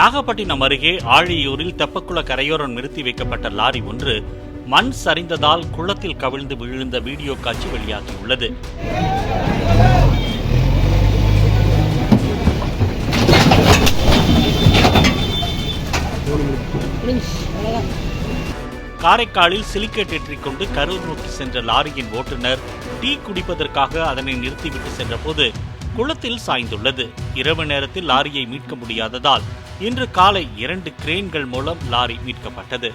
நாகப்பட்டினம் அருகே ஆழியூரில் தெப்பக்குள கரையோரம் நிறுத்தி வைக்கப்பட்ட லாரி ஒன்று மண் சரிந்ததால் குளத்தில் கவிழ்ந்து விழுந்த வீடியோ காட்சி வெளியாகியுள்ளது. காரைக்காலில் சிலிக்கேட் ஏற்றிக்கொண்டு கரூர் நோக்கி சென்ற லாரியின் ஓட்டுநர் டீ குடிப்பதற்காக அதனை நிறுத்திவிட்டு சென்றபோது குளத்தில் சாய்ந்துள்ளது. இரவு நேரத்தில் லாரியை மீட்க முடியாததால் இன்று காலை 2 கிரேன்கள் மூலம் லாரி மீட்கப்பட்டது.